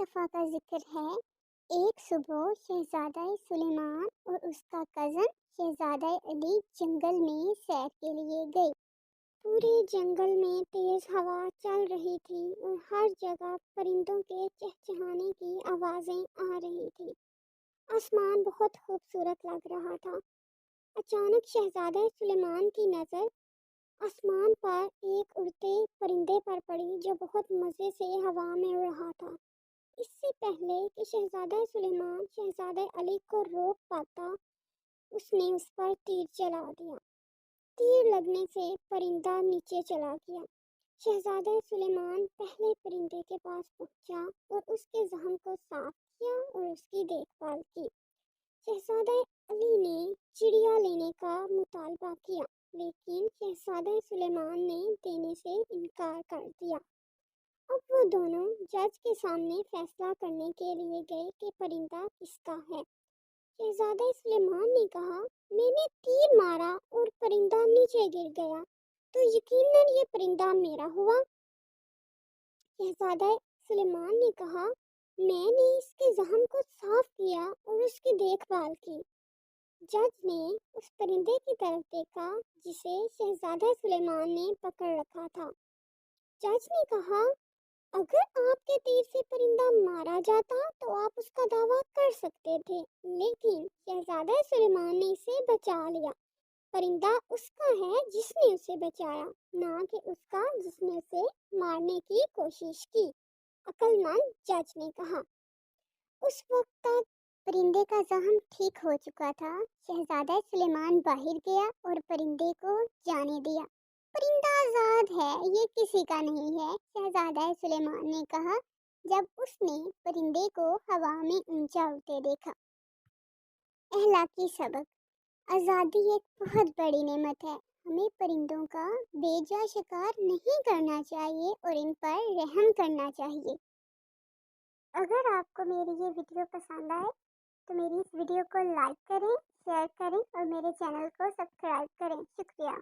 دفعہ کا ذکر ہے۔ ایک صبح شہزادہ سلیمان اور اس کا کزن شہزادہ علی جنگل میں سیر کے لیے گئے۔ پورے جنگل میں تیز ہوا چل رہی تھی اور ہر جگہ پرندوں کے چہچہانے کی آوازیں آ رہی تھی۔ آسمان بہت خوبصورت لگ رہا تھا۔ اچانک شہزادہ سلیمان کی نظر آسمان پر ایک اڑتے پرندے پر پڑی جو بہت مزے سے ہوا میں اڑ رہا تھا۔ اس سے پہلے کہ شہزادہ سلیمان شہزادہ علی کو روک پاتا، اس نے اس پر تیر چلا دیا۔ تیر لگنے سے پرندہ نیچے چلا گیا۔ شہزادہ سلیمان پہلے پرندے کے پاس پہنچا اور اس کے زخم کو صاف کیا اور اس کی دیکھ بھال کی۔ شہزادہ علی نے چڑیا لینے کا مطالبہ کیا، لیکن شہزادہ سلیمان نے دینے سے انکار کر دیا۔ اب وہ دونوں جج کے سامنے فیصلہ کرنے کے لیے گئے کہ پرندہ کس کا ہے۔ شہزادہ سلیمان نے کہا، میں نے تیر مارا اور پرندہ نیچے گر گیا، تو یقیناً یہ پرندہ میرا ہوا۔ شہزادہ سلیمان نے کہا، میں نے اس کے زخم کو صاف کیا اور اس کی دیکھ بھال کی۔ جج نے اس پرندے کی طرف دیکھا جسے شہزادہ سلیمان نے پکڑ رکھا تھا۔ جج نے کہا، اگر آپ کے تیر سے پرندہ مارا جاتا تو آپ اس کا دعویٰ کر سکتے تھے، لیکن شہزادہ سلیمان نے اسے بچا لیا۔ پرندہ اس کا ہے جس نے اسے بچایا، نہ کہ اس کا جس نے اسے مارنے کی کوشش کی، عقل مند جج نے کہا۔ اس وقت تک پرندے کا زخم ٹھیک ہو چکا تھا۔ شہزادہ سلیمان باہر گیا اور پرندے کو جانے دیا۔ پرندہ آزاد ہے، یہ کسی کا نہیں ہے، شہزادہ سلیمان نے کہا جب اس نے پرندے کو ہوا میں اونچا اڑتے دیکھا۔ اخلاقی سبق: آزادی ایک بہت بڑی نعمت ہے۔ ہمیں پرندوں کا بے جا شکار نہیں کرنا چاہیے اور ان پر رحم کرنا چاہیے۔ اگر آپ کو میری یہ ویڈیو پسند آئے تو میری اس ویڈیو کو لائک کریں، شیئر کریں اور میرے چینل کو سبسکرائب کریں۔ شکریہ۔